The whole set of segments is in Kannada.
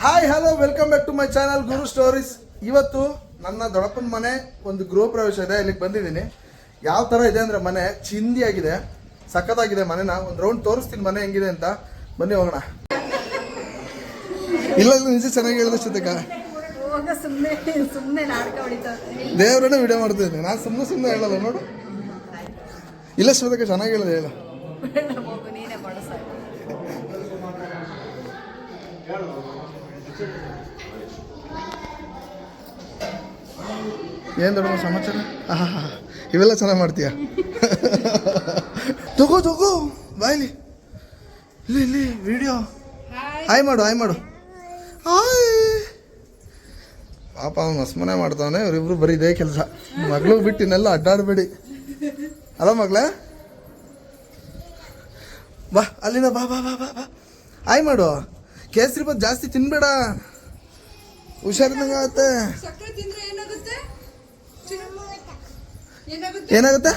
Hi hello welcome back to my channel Guru Stories. ಇವತ್ತು ನನ್ನ ದೊಡ್ಡಪ್ಪನ ಮನೆ ಒಂದು ಗೃಹ ಪ್ರವೇಶ ಇದೆ, ಇಲ್ಲಿಗೆ ಬಂದಿದ್ದೀನಿ. ಯಾವ ಥರ ಇದೆ ಅಂದರೆ ಮನೆ ಚಿಂದಿಯಾಗಿದೆ, ಸಖತ್ತಾಗಿದೆ. ಮನೆನ ಒಂದು ರೌಂಡ್ ತೋರಿಸ್ತೀನಿ ಮನೆ ಹೆಂಗಿದೆ ಅಂತ. ಬನ್ನಿ ಹೋಗೋಣ. ಇಲ್ಲ ನಿಜ ಚೆನ್ನಾಗಿ ಹೇಳಿದ ಜೊತೆಗ ದೇವ್ರನ್ನ ವಿಡಿಯೋ ಮಾಡ್ತಿದ್ದೀನಿ ನಾನು, ಸುಮ್ಮನೆ ಹೇಳಲ್ಲ ನೋಡು. ಇಲ್ಲ ಶ್ವೇತಕ ಚೆನ್ನಾಗಿ ಹೇಳಿದೆ, ಹೇಳ. ಏನು ದೊಡ್ಡ ಸಮಾಚಾರ? ಇವೆಲ್ಲ ಚೆನ್ನಾಗಿ ಮಾಡ್ತೀಯ. ತಗೋ ಬಾಯ್ಲಿ, ಇಲ್ಲಿ ವಿಡಿಯೋ. ಹಾಯ್ ಮಾಡು ಹಾಯ್. ಪಾಪ ಅವ್ನು ಹಸ್ಮನೆ ಮಾಡ್ತಾವನೆ. ಇವರಿಬ್ರು ಬರೀ ಇದೇ ಕೆಲಸ. ಮಗಳು ಬಿಟ್ಟಿನೆಲ್ಲ ಅಡ್ಡಾಡಬೇಡಿ ಅಲ್ಲ ಮಗಳೇ. ಬಾ ಅಲ್ಲಿಂದ ಬಾ ಬಾ ಬಾ ಬಾ ಬಾ. ಹಾಯ್ ಮಾಡು. ಕೇಸರಿ ಬಾತ್ ಜಾಸ್ತಿ ತಿನ್ಬೇಡ, ಹುಷಾರಿದಂಗೆ ಆಗುತ್ತೆ. ಏನಾಗುತ್ತೆ?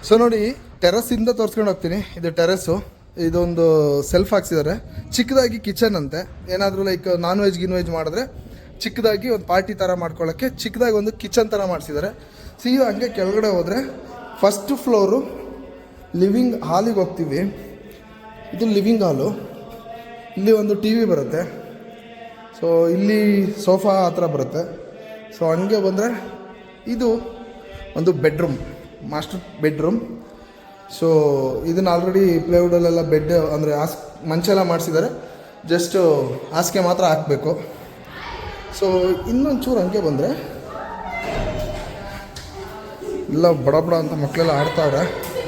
ಸೊ ನೋಡಿ, ಟೆರಸ್ಸಿಂದ ತೋರಿಸ್ಕೊಂಡು ಹೋಗ್ತೀನಿ. ಇದು ಟೆರಸ್ಸು, ಇದೊಂದು ಸೆಲ್ಫ್ ಹಾಕ್ಸಿದ್ದಾರೆ. ಚಿಕ್ಕದಾಗಿ ಕಿಚನ್ ಅಂತೆ. ಏನಾದರೂ ಲೈಕ್ ನಾನ್ ವೆಜ್ ಮಾಡಿದ್ರೆ ಚಿಕ್ಕದಾಗಿ ಒಂದು ಪಾರ್ಟಿ ಥರ ಮಾಡ್ಕೊಳ್ಳೋಕ್ಕೆ ಚಿಕ್ಕದಾಗಿ ಒಂದು ಕಿಚನ್ ಥರ ಮಾಡಿಸಿದ್ದಾರೆ. ಸೀದಾ ಹಂಗೆ ಕೆಳಗಡೆ ಹೋದರೆ ಫಸ್ಟ್ ಫ್ಲೋರು ಲಿವಿಂಗ್ ಹಾಲಿಗೆ ಹೋಗ್ತೀವಿ. ಇದು ಲಿವಿಂಗ್ ಹಾಲು. ಇಲ್ಲಿ ಒಂದು ಟಿ ವಿ ಬರುತ್ತೆ. ಸೊ ಇಲ್ಲಿ ಸೋಫಾ ಆ ಥರ ಬರುತ್ತೆ. ಸೊ ಹಂಗೆ ಬಂದರೆ ಇದು ಒಂದು ಬೆಡ್ರೂಮ್, ಮಾಸ್ಟರ್ ಬೆಡ್ರೂಮ್. ಸೊ ಇದನ್ನು ಆಲ್ರೆಡಿ ಪ್ಲೇವುಡಲ್ಲೆಲ್ಲ ಬೆಡ್ ಅಂದರೆ ಮಂಚ ಎಲ್ಲ ಮಾಡಿಸಿದ್ದಾರೆ. ಜಸ್ಟು ಹಾಸಿಗೆ ಮಾತ್ರ ಹಾಕಬೇಕು. ಸೊ ಇನ್ನೊಂದು ಚೂರು ಹಂಗೆ ಬಂದರೆ ಎಲ್ಲ ಬಡ ಅಂತ ಮಕ್ಕಳೆಲ್ಲ ಆಡ್ತಾವ್ರೆ.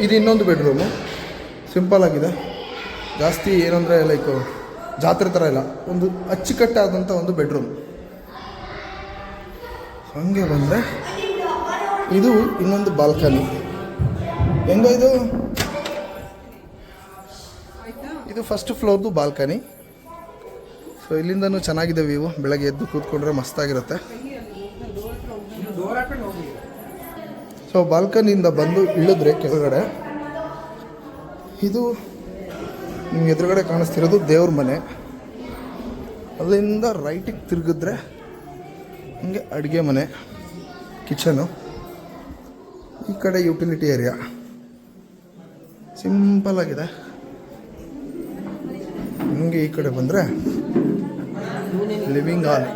ಇದು ಇನ್ನೊಂದು ಬೆಡ್ರೂಮು, ಸಿಂಪಲ್ ಆಗಿದೆ. ಜಾಸ್ತಿ ಏನಂದರೆ ಲೈಕ್ ಜಾತ್ರೆ ಥರ ಇಲ್ಲ, ಒಂದು ಅಚ್ಚುಕಟ್ಟಾದಂಥ ಒಂದು ಬೆಡ್ರೂಮ್. ಹಂಗೆ ಬಂದರೆ ಇದು ಇನ್ನೊಂದು ಬಾಲ್ಕನಿ. ಹೆಂಗೋ ಇದು ಫಸ್ಟ್ ಫ್ಲೋರ್ದು ಬಾಲ್ಕನಿ. ಸೊ ಇಲ್ಲಿಂದನೂ ಚೆನ್ನಾಗಿದೆ ವ್ಯೂ. ಬೆಳಗ್ಗೆ ಎದ್ದು ಕೂತ್ಕೊಂಡ್ರೆ ಮಸ್ತಾಗಿರುತ್ತೆ. ಸೊ ಬಾಲ್ಕನಿಯಿಂದ ಬಂದು ಇಳಿದ್ರೆ ಕೆಳಗಡೆ ಇದು ನಿಮ್ಗೆ ಎದುರುಗಡೆ ಕಾಣಿಸ್ತಿರೋದು ದೇವ್ರ ಮನೆ. ಅಲ್ಲಿಂದ ರೈಟಿಗೆ ತಿರುಗಿದ್ರೆ ಹಂಗೆ ಅಡುಗೆ ಮನೆ, ಕಿಚನು. ಈ ಕಡೆ ಯುಟಿಲಿಟಿ ಏರಿಯಾ, ಸಿಂಪಲ್ ಆಗಿದೆ. ಹಂಗೆ ಈ ಕಡೆ ಬಂದರೆ ಲಿವಿಂಗ್ ಹಾಲ್.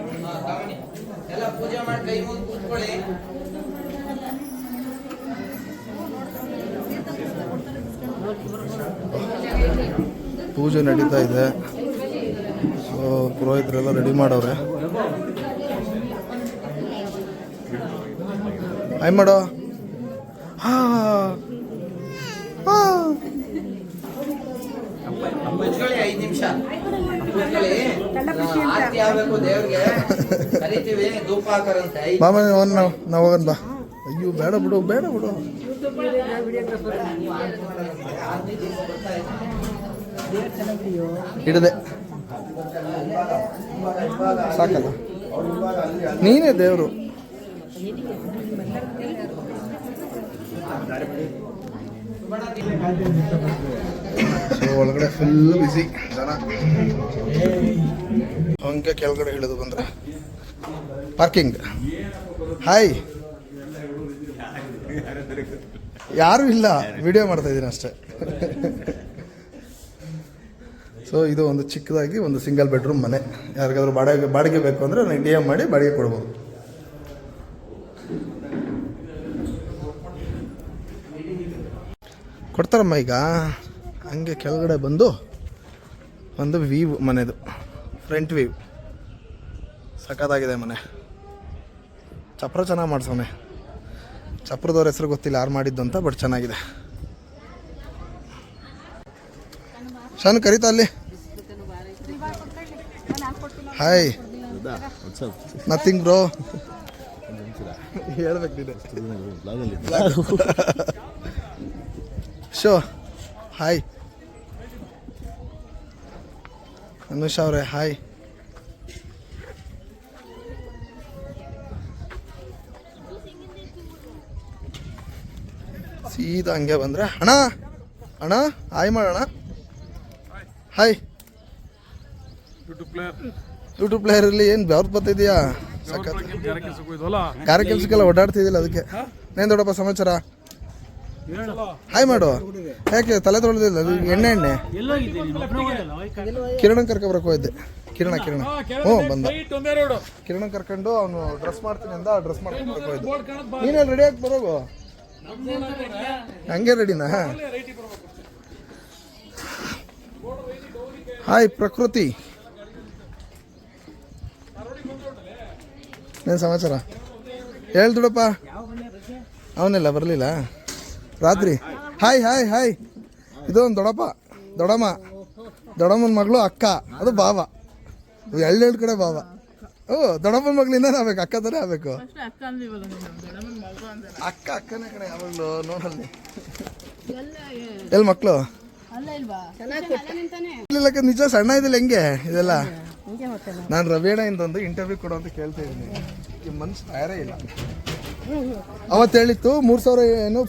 ಪೂಜೆ ನಡೀತಾ ಇದೆ. ಸೊ ಪುರೋಹಿತರೆಲ್ಲ ರೆಡಿ ಮಾಡವ್ರೆ. ಹಾಯ್ ಮಾಡೋ. ಮಾಮ ನಾವು ಹೋಗೋಣ ಬಾ. ಅಯ್ಯೋ ಬೇಡ ಬಿಡು. ಹಿಡದೆ ಸಾಕಲ್ಲ, ನೀನೇ ದೇವರು. ಸೊ ಒಳಗಡೆ ಫುಲ್ ಬಿಸಿ ಜನ. ಹಂಗೆ ಕೆಳಗಡೆ ಇಳಿದು ಬಂದ್ರೆ ಪಾರ್ಕಿಂಗ್. ಹಾಯ್, ಯಾರೂ ಇಲ್ಲ, ವಿಡಿಯೋ ಮಾಡ್ತಾ ಇದ್ದೀನಿ ಅಷ್ಟೇ. ಸೊ ಇದು ಒಂದು ಚಿಕ್ಕದಾಗಿ ಒಂದು ಸಿಂಗಲ್ ಬೆಡ್ರೂಮ್ ಮನೆ. ಯಾರಿಗಾದ್ರೂ ಬಾಡಿಗೆ ಬೇಕು ಅಂದರೆ ನಾನು DM ಮಾಡಿ ಬಾಡಿಗೆ ಕೊಡ್ಬೋದು. ಕೊಡ್ತಾರಮ್ಮ ಈಗ. ಹಂಗೆ ಕೆಳಗಡೆ ಬಂದು ಒಂದು ವ್ಯೂ ಮನೆದು, ಫ್ರಂಟ್ ವ್ಯೂ ಸಖತ್ತಾಗಿದೆ ಮನೆ. ಚಪ್ರ ಚೆನ್ನಾಗಿ ಮಾಡ್ಸೋನೆ. ಚಪ್ರದವ್ರ ಹೆಸರು ಗೊತ್ತಿಲ್ಲ ಯಾರು ಮಾಡಿದ್ದು ಅಂತ, ಬಟ್ ಚೆನ್ನಾಗಿದೆ. ಶಾನು ಕರೀತಾ ಅಲ್ಲಿ. Hi, nothing bro. ಹೇಳ್ಬೇಕು ಶೋ. ಹಾಯ್ ಅನುಷ್ ಅವರೇ, ಹಾಯ್. ಸೀದಾ ಹಂಗೆ ಬಂದ್ರೆ ಅಣ್ಣ ಅಣ್ಣ ಹಾಯ್ ಮಾಡೋಣ. ಹಾಯ್. ಯೂಟ್ಯೂಬ್ ಪ್ಲೇಯರಲ್ಲಿ ಏನು ಬೆವ್ರು ಬರ್ತಿದ್ಯಾ? ಸಖತ್ ಗಾರೆ ಕೆಲ್ಸಕ್ಕೆಲ್ಲ ಓಡಾಡ್ತಿದ್ದಿಲ್ಲ ಅದಕ್ಕೆ. ನೇನು ದೊಡ್ಡಪ್ಪ ಸಮಾಚಾರ? ಹಾಯ್ ಮಾಡು. ಯಾಕೆ ತಲೆ ತೊಳೆದಿಲ್ಲ? ಎಣ್ಣೆ ಕಿರಣ್ ಕರ್ಕೊಬರಕ್ಕೆ ಹೋಗಿದ್ದೆ. ಕಿರಣ ಹ್ಞೂ ಬಂದ. ಕಿರಣ್ ಕರ್ಕೊಂಡು ಅವನು ಡ್ರೆಸ್ ಮಾಡ್ತೀನಿ ಅಂದ, ಡ್ರೆಸ್ ಮಾಡ್ಕೊಂಡು ಹೋಗಿದ್ದೆ. ನೀನೇನು ರೆಡಿ ಆಗಿ ಬರೋಗು. ಹಂಗೆ ರೆಡಿನಾ? ಹಾಯ್ ಪ್ರಕೃತಿ, ಏನು ಸಮಾಚಾರ? ಹೇಳ್ದುಡಪ್ಪ. ಅವನೆಲ್ಲ ಬರಲಿಲ್ಲ ರಾತ್ರಿ. Hi hi hi. ಇದು ಒಂದು ದೊಡ್ಡಮ್ಮನ ಮಗಳು ಅಕ್ಕ, ಅದು ಬಾವ. ಎಳ್ಳೆರಡು ಕಡೆ ಬಾವ. ಓ, ದೊಡ್ಡಮ್ಮನ ಮಗಳಿಂದ ಆಗ್ಬೇಕು, ಅಕ್ಕ ಥರ ಆಗ್ಬೇಕು. ಅಕ್ಕನೇ ಕಡೆ ಯಾವಾಗಲೂ ನೋಡಲ್ಲಿ. ಎಲ್ಲಿ ಮಕ್ಕಳು? ನಿಜ ಸಣ್ಣ ಇದಿಲ್ಲ ಹೆಂಗೆ ಇದೆಲ್ಲ? ನಾನು ರವಿಯಣ್ಣ ಒಂದು ಇಂಟರ್ವ್ಯೂ ಕೊಡೋ ಅಂತ ಕೇಳ್ತಾ ಇದ್ದೀನಿ. ಮನ್ಸು ತಯಾರೇ ಇಲ್ಲ. ಅವತ್ತು ಹೇಳಿತ್ತು 3000 ಏನು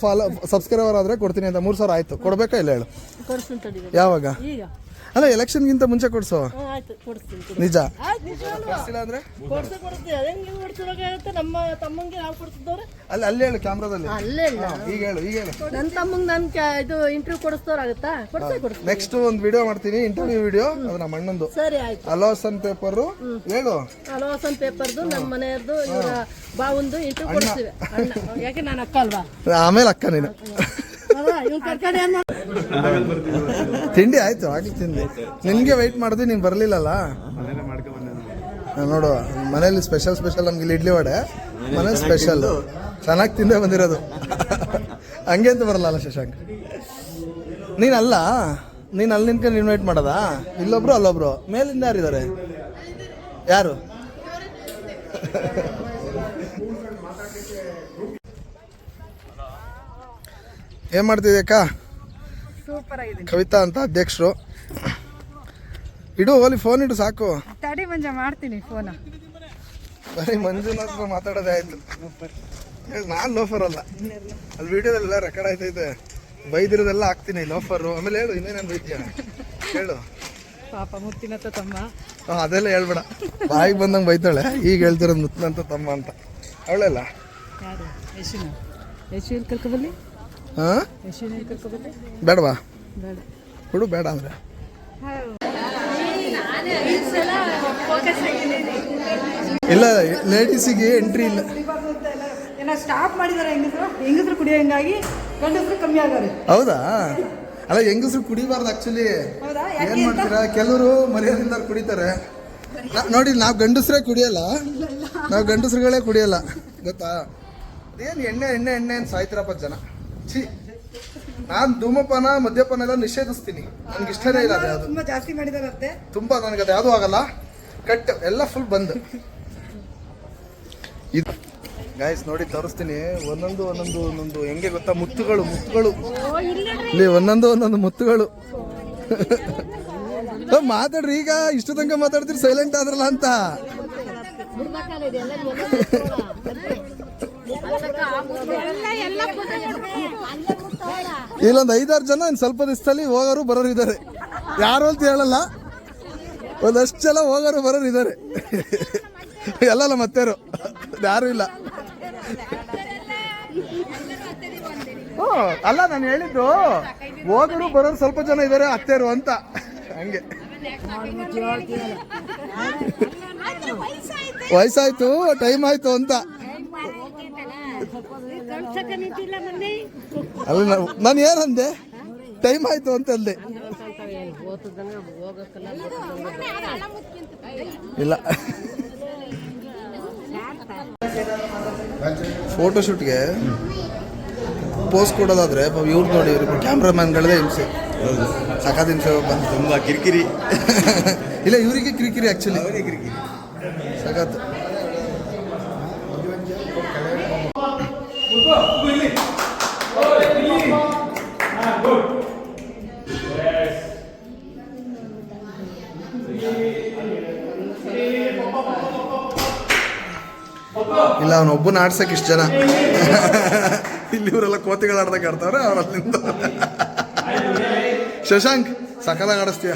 ಸಬ್ಸ್ಕ್ರೈಬರ್ ಆದರೆ ಕೊಡ್ತೀನಿ ಅಂತ. 3000 ಆಯ್ತು. ಕೊಡ್ಬೇಕಾ ಇಲ್ಲ ಹೇಳು? ಯಾವಾಗ? ಅಲ್ಲ, ಎಲೆಕ್ಷನ್ಗಿಂತ ಮುಂಚೆ ಕೊಡ್ಸೋ. ನಿಜ ಅಂದ್ರೆ ಅಲ್ಲಿ ಹೇಳು ಕ್ಯಾಮ್ರಾದಲ್ಲಿ. ಈಗ ಹೇಳು. ನನ್ನ ತಮ್ಮಂಗೆ ನಾನು ಇದು ಇಂಟರ್ವ್ಯೂ ಕೊಡಿಸ್ತೋರಾಗುತ್ತಾ? ನೆಕ್ಸ್ಟ್ ಒಂದು ವಿಡಿಯೋ ಮಾಡ್ತೀನಿ, ಇಂಟರ್ವ್ಯೂ ವಿಡಿಯೋ. ಅದು ನಮ್ಮ ಅಣ್ಣಂದು. ಸರಿ ಆಯ್ತು. ಅಲೋಸನ್ ಪೇಪರ್ ಹೇಳು. ಅಲೋಸನ್ ಪೇಪರ್ದು ನಮ್ಮ ಮನೆಯದ್ದು ಇವರ ಬಾವಂದು ಇಂಟರ್ವ್ಯೂ ಕೊಡಿಸ್ತೀವಿ. ಯಾಕೆ ನಾನು ಅಕ್ಕ ಅಲ್ವಾ? ಆಮೇಲೆ ಅಕ್ಕ ನೀನು. ತಿಂಡಿ ಆಯ್ತು, ಆಗ್ಲಿ ತಿಂಡಿ. ನಿನ್ಗೆ ವೆಯ್ಟ್ ಮಾಡಿದ್ವಿ, ನೀನು ಬರಲಿಲ್ಲಲ್ಲ. ನೋಡು, ಮನೇಲಿ ಸ್ಪೆಷಲ್ ನಮ್ಗೆ ಇಲ್ಲಿ ಇಡ್ಲಿ ವಡೆ ಮನೇಲಿ ಸ್ಪೆಷಲ್. ಚೆನ್ನಾಗಿ ತಿಂದೇ ಬಂದಿರೋದು. ಹಂಗೆ ಅಂತ ಬರಲ್ಲ ಶಶಾಂಕ್. ನೀನು ಅಲ್ಲಿ ನಿನ್ಕೊಂಡು ಇನ್ವೈಟ್ ಮಾಡೋದಾ? ಇಲ್ಲೊಬ್ರು ಅಲ್ಲೊಬ್ರು. ಮೇಲಿಂದ ಯಾರಿದ್ದಾರೆ? ಯಾರು? ಏನ್ ಮಾಡ್ತಿದ್ಯಕ್ಕ? ಕವಿತಾ ಅಂತ ಅಧ್ಯಕ್ಷರು. ಇಡು ಓಲಿ, ಫೋನ್ ಇಡು ಸಾಕು. ತಡಿ ಮಂಜ, ಮಾಡ್ತೀನಿ ಫೋನ್. ಬರೀ ಮಂಜುನ ಹತ್ರ ಮಾತಾಡೋದೇ ಆಯ್ತು. ನಾನು ಲೋಫರ್ ಅಲ್ಲ, ಅಲ್ಲಿ ವಿಡಿಯೋದೆಲ್ಲ ರೆಕಾರ್ಡ್ ಆಯ್ತೈತೆ. ಬೈದಿರೋದೆಲ್ಲ ಹಾಕ್ತೀನಿ ಲೋಫರು. ಆಮೇಲೆ ಹೇಳು, ಇನ್ನೇನೇನು ಬೈದ್ಯಾ ಹೇಳು. ಪಾಪ ಮುತ್ತಿನ ತಮ್ಮ. ಅದೆಲ್ಲ ಹೇಳ್ಬೇಡ, ಬಾಯಿಗೆ ಬಂದಂಗೆ ಬೈತಾಳೆ. ಈಗ ಹೇಳ್ತಿರೋದು ಮುತ್ತಿನಂತ ತಮ್ಮ ಅಂತ. ಅವಳೆಲ್ಲ ಕರ್ಕೊಬಲ್ಲಿ. ಹಾಂ, ಬೇಡವಾ? ಹುಡು ಬೇಡ ಅಂದ್ರೆ ಇಲ್ಲ, ಲೇಡೀಸಿಗೆ ಎಂಟ್ರಿ ಇಲ್ಲ. ಸ್ಟಾಪ್ ಮಾಡಿದಾರೆ ಹೆಂಗಸರು ಕುಡಿಯೋ, ಹಿಂಗಾಗಿ ಗಂಡಸರು ಕಮ್ಮಿ ಆಗವ್ರೆ. ಹೌದಾ? ಅಲ್ಲ, ಹೆಂಗಸರು ಕುಡಿಬಾರ್ದು ಆಕ್ಚುಲಿ. ಏನ್ ಮಾಡ್ತೀರಾ, ಕೆಲವರು ಮರ್ಯಾದಿಂದ ಕುಡಿತಾರೆ. ನೋಡಿ, ನಾವು ಗಂಡಸರೇ ಕುಡಿಯಲ್ಲ, ನಾವು ಗಂಡಸರುಗಳೇ ಕುಡಿಯಲ್ಲ, ಗೊತ್ತಾ? ಅದೇನು ಎಣ್ಣೆ ಎಣ್ಣೆ ಎಣ್ಣೆ ಅಂತ ಸಾಯ್ತಿರಪ್ಪ ಜನ. ಛೀ, ನಾನು ಧೂಮಪಾನ ಮದ್ಯಪಾನ ಎಲ್ಲ ನಿಷೇಧಿಸ್ತೀನಿ. ನನ್ಗೆ ಇಷ್ಟನೇ ಇಲ್ಲ ಅದು. ಯಾವುದು ತುಂಬಾ ಜಾಸ್ತಿ ಮಾಡಿದಾರಂತೆ. ತುಂಬಾ, ನನಗೆ ಅದು ಯಾವುದು ಆಗಲ್ಲ. ಕಟ್ ಎಲ್ಲ ಫುಲ್ ಬಂದ್. ಇದು ಗಾಯ್ಸ್ ನೋಡಿ, ತೋರಿಸ್ತೀನಿ. ಒಂದೊಂದು ಹೆಂಗೆ ಗೊತ್ತಾ? ಮುತ್ತುಗಳು ಇಲ್ಲಿ, ಒಂದೊಂದು ಮುತ್ತುಗಳು. ಮಾತಾಡ್ರಿ, ಈಗ ಇಷ್ಟು ತನಕ ಮಾತಾಡ್ತೀರಿ, ಸೈಲೆಂಟ್ ಆದ್ರಲ್ಲ ಅಂತ. ಇಲ್ಲೊಂದು 5-6 ಜನ ಇನ್ನು ಸ್ವಲ್ಪ ದಿವಸದಲ್ಲಿ ಹೋಗೋರು ಬರೋರು ಇದ್ದಾರೆ. ಯಾರು ಅಂತ ಹೇಳಲ್ಲ, ಒಂದಷ್ಟು ಜನ ಹೋಗೋರು ಬರೋರು ಇದ್ದಾರೆ. ಎಲ್ಲಲ್ಲ ಮತ್ತೇರು ಯಾರು ಇಲ್ಲ. ಅಲ್ಲ, ನಾನು ಹೇಳಿದ್ದು ಹೋಗೋರು ಬರೋರು ಸ್ವಲ್ಪ ಜನ ಇದ್ದಾರೆ, ಅತ್ತೇರು ಅಂತ. ಹಂಗೆ ವಯಸ್ಸಾಯ್ತು, ಟೈಮ್ ಆಯ್ತು ಅಂತ. ಅಲ್ಲ, ನಾನು ಏನಂದೆ? ಟೈಮ್ ಆಯ್ತು ಅಂತ ಅಂದೆ. ಇಲ್ಲ ಫೋಟೋಶೂಟ್ಗೆ ಪೋಸ್ ಕೊಡೋದಾದ್ರೆ ಇವ್ರು ನೋಡಿ ಇವ್ರು ಕ್ಯಾಮ್ರಾಮ್ಯಾನ್ಗಳದೇ ಹಿಂಸೆ, ಸಖತ್ ಹಿಂಸೆ ಬಂದು ತುಂಬ ಕಿರಿಕಿರಿ. ಇಲ್ಲ ಇವರಿಗೆ ಕಿರಿಕಿರಿ ಆ್ಯಕ್ಚುಲಿ ಸಖತ್. ಇಲ್ಲ ಅವನೊಬ್ಬನ ಆಡ್ಸಕ್ಕೆ ಇಷ್ಟು ಜನ, ಇಲ್ಲಿ ಇವರೆಲ್ಲ ಕೋತಿಗಳು ಆಡ್ದಾಗ ಆಡ್ತಾವ್ರೆ ಅವರಲ್ಲಿ. ಶಶಾಂಕ್ ಸಕಲಾಗಿ ಆಡಿಸ್ತೀಯ.